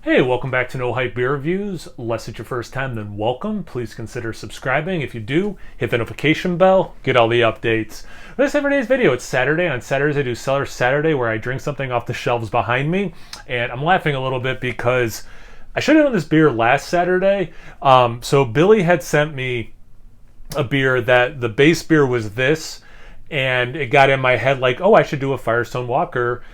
Hey, welcome back to No Hype Beer Reviews. Unless it's your first time, then welcome. Please consider subscribing. If you do, hit the notification bell, get all the updates. This is every day's video. It's Saturday. On Saturdays, I do Cellar Saturday, where I drink something off the shelves behind me. And I'm laughing a little bit because I should have done this beer last Saturday. So Billy had sent me a beer that the base beer was this, and it got in my head like, oh, I should do a Firestone Walker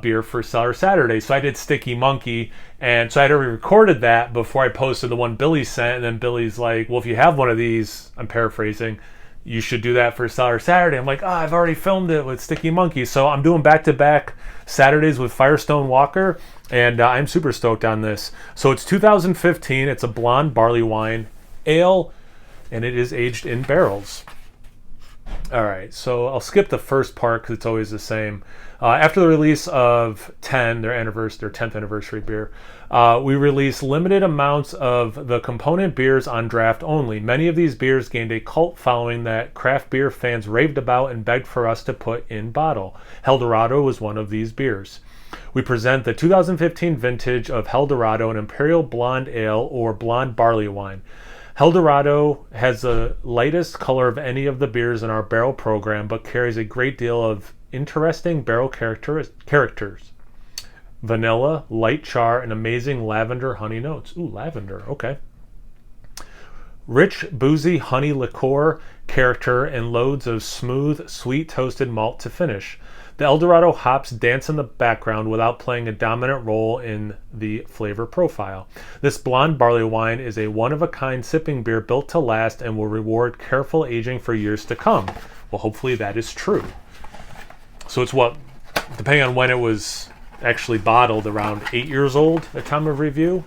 beer for Cellar Saturday. So I did Sticky Monkey, and so I had already recorded that before I posted the one Billy sent, and then Billy's like, well, if you have one of these, I'm paraphrasing, you should do that for Cellar Saturday. I'm like, I've already filmed it with Sticky Monkey. So I'm doing back-to-back Saturdays with Firestone Walker, and I'm super stoked on this. So it's 2015. It's a blonde barley wine ale, and it is aged in barrels. All right, so I'll skip the first part because it's always the same. After the release of 10, their 10th anniversary beer, we released limited amounts of the component beers on draft only. Many of these beers gained a cult following that craft beer fans raved about and begged for us to put in bottle. Helldorado was one of these beers. We present the 2015 vintage of Helldorado, an Imperial Blonde Ale or Blonde Barley Wine. Helldorado has the lightest color of any of the beers in our barrel program, but carries a great deal of interesting barrel characters. Vanilla, light char, and amazing lavender honey notes. Ooh, lavender, okay. Rich, boozy honey liqueur character and loads of smooth, sweet toasted malt to finish. The Eldorado hops dance in the background without playing a dominant role in the flavor profile. This blonde barley wine is a one-of-a-kind sipping beer built to last and will reward careful aging for years to come. Well, hopefully that is true. So it's what, depending on when it was actually bottled, around 8 years old at time of review.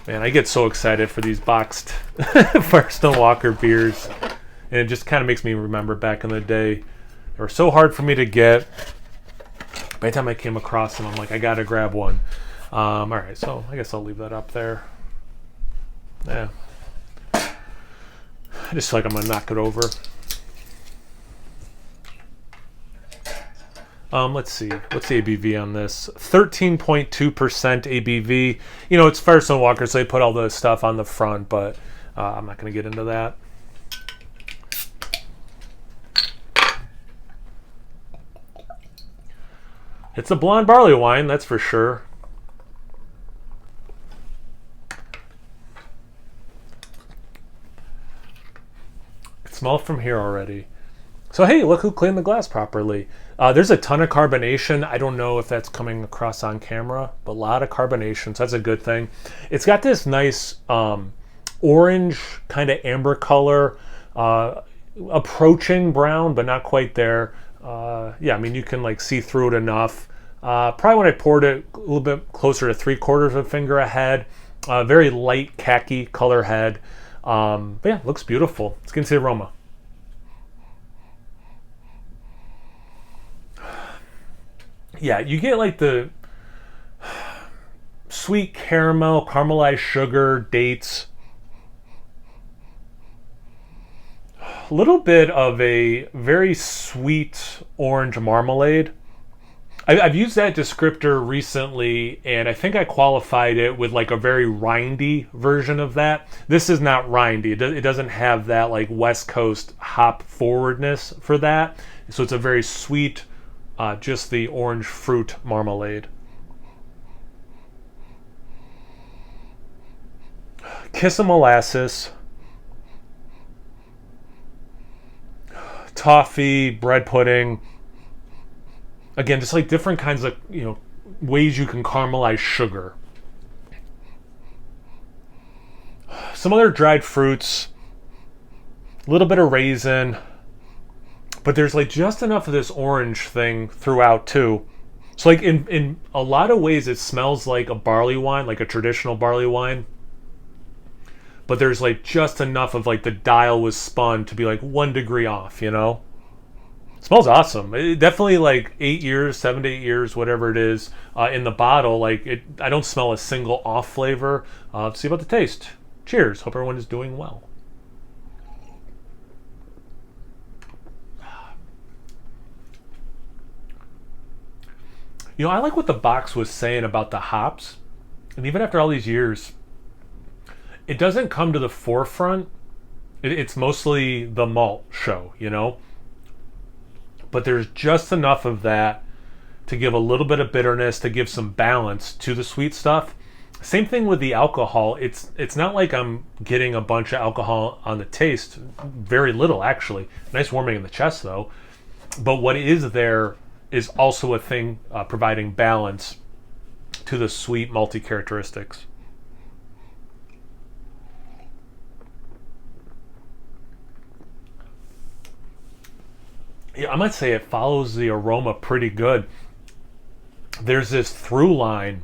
Man, I get so excited for these boxed Firestone Walker beers, and it just kind of makes me remember back in the day. They were so hard for me to get. By the time I came across them, I'm like, I gotta grab one. All right, so I guess I'll leave that up there. Yeah, I just feel like I'm gonna knock it over. Let's see. What's the ABV on this? 13.2% ABV. You know, it's Firestone Walker, so they put all the stuff on the front, but I'm not going to get into that. It's a blonde barley wine, that's for sure. It smells from here already. So hey, look who cleaned the glass properly. There's a ton of carbonation. I don't know if that's coming across on camera, but a lot of carbonation, so that's a good thing. It's got this nice orange, kind of amber color, approaching brown, but not quite there. Yeah, I mean, you can like see through it enough. Probably when I poured it a little bit closer to 3/4 of a finger ahead. Very light khaki color head. But yeah, looks beautiful. Let's get into the aroma. Yeah, you get like the sweet caramel, caramelized sugar, dates. A little bit of a very sweet orange marmalade. I've used that descriptor recently, and I think I qualified it with like a very rindy version of that. This is not rindy. It doesn't have that like West Coast hop forwardness for that. So it's a very sweet, just the orange fruit marmalade. Kiss of molasses, toffee, bread pudding. Again, just like different kinds of, ways you can caramelize sugar. Some other dried fruits, a little bit of raisin, but there's like just enough of this orange thing throughout too. So like in a lot of ways it smells like a barley wine, like a traditional barley wine. But there's like just enough of like the dial was spun to be like 1 degree off, It smells awesome. It definitely like 8 years, 7 to 8 years, whatever it is, in the bottle. Like I don't smell a single off flavor. Let's see about the taste. Cheers. Hope everyone is doing well. I like what the box was saying about the hops. And even after all these years, it doesn't come to the forefront. It's mostly the malt show, you know? But there's just enough of that to give a little bit of bitterness, to give some balance to the sweet stuff. Same thing with the alcohol. It's not like I'm getting a bunch of alcohol on the taste. Very little, actually. Nice warming in the chest, though. But what is there is also a thing providing balance to the sweet malty characteristics. Yeah, I might say it follows the aroma pretty good. There's this through line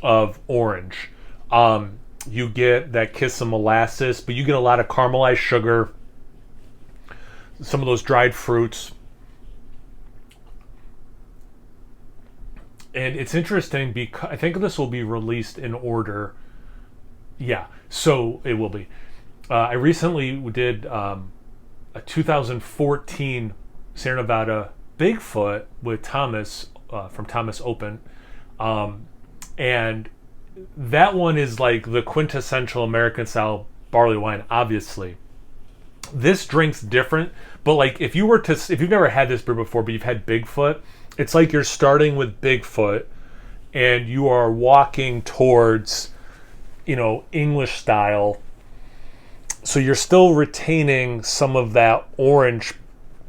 of orange. You get that kiss of molasses, but you get a lot of caramelized sugar, some of those dried fruits. And it's interesting because I think this will be released in order. Yeah, so it will be. I recently did a 2014 Sierra Nevada Bigfoot with Thomas from Thomas Open. And that one is like the quintessential American style barley wine, obviously. This drink's different, but like if you've never had this beer before, but you've had Bigfoot, it's like you're starting with Bigfoot and you are walking towards, English style. So you're still retaining some of that orange,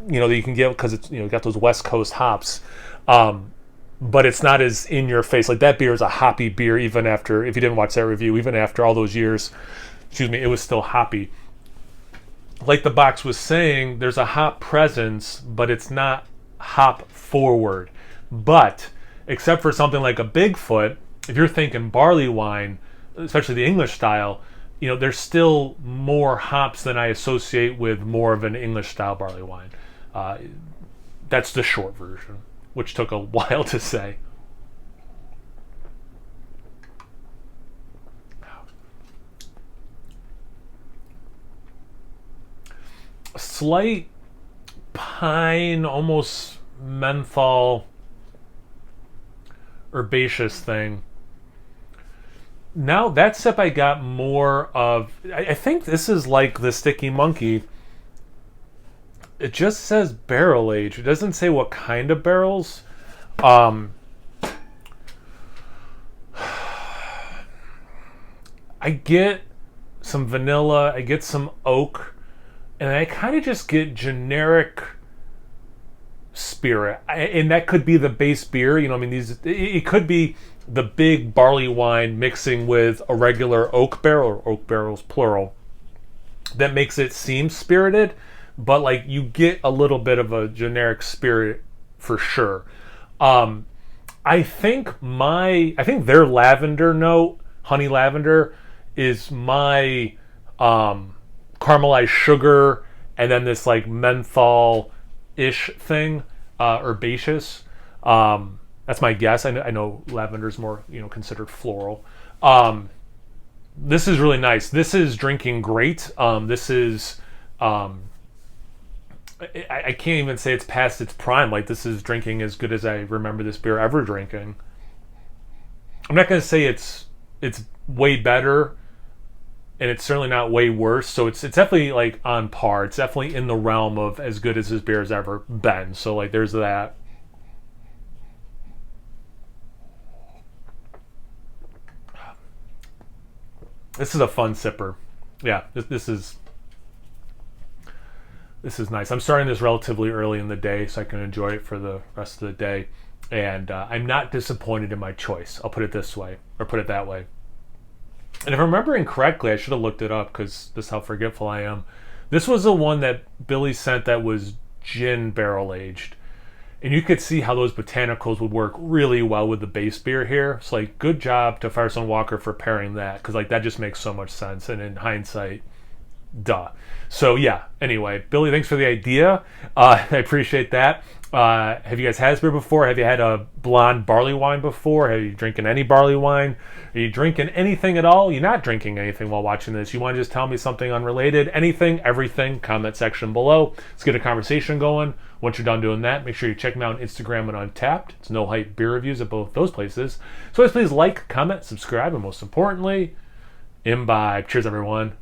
that you can get because it's, got those West Coast hops. But it's not as in your face. Like that beer is a hoppy beer even after, if you didn't watch that review, even after all those years, it was still hoppy. Like the box was saying, there's a hop presence, but it's not hop forward. But except for something like a Bigfoot, if you're thinking barley wine, especially the English style, there's still more hops than I associate with more of an English style barley wine. That's the short version, which took a while to say. Slight pine, almost menthol, herbaceous thing. Now that sip I got more of, I think this is like the Sticky Monkey. It just says barrel age. It doesn't say what kind of barrels. I get some vanilla, I get some oak, and I kind of just get generic spirit. And that could be the base beer. It could be the big barley wine mixing with a regular oak barrel, or oak barrels plural, that makes it seem spirited. But like you get a little bit of a generic spirit for sure. I think their lavender note, honey lavender, is my caramelized sugar, and then this like menthol-ish thing, herbaceous. That's my guess. I know lavender's more considered floral. This is really nice. This is drinking great. This is. I can't even say it's past its prime. Like this is drinking as good as I remember this beer ever drinking. I'm not going to say it's way better, and it's certainly not way worse. So it's definitely like on par. It's definitely in the realm of as good as this beer has ever been. So like there's that. This is a fun sipper. Yeah, this is nice. I'm starting this relatively early in the day so I can enjoy it for the rest of the day. And I'm not disappointed in my choice. I'll put it this way, or put it that way. And if I'm remembering correctly, I should have looked it up because this is how forgetful I am. This was the one that Billy sent that was gin barrel aged. And you could see how those botanicals would work really well with the base beer here. So like, good job to Firestone Walker for pairing that, because like that just makes so much sense. And in hindsight, duh. So yeah, anyway, Billy, thanks for the idea. I appreciate that. Have you guys had this beer before? Have you had a blonde barley wine before? Have you drinking any barley wine? Are you drinking anything at all? You're not drinking anything while watching this. You want to just tell me something unrelated? Anything, everything, comment section below. Let's get a conversation going. Once you're done doing that, make sure you check me out on Instagram and Untapped. It's No Hype Beer Reviews at both those places. So please like, comment, subscribe, and most importantly, imbibe. Cheers, everyone.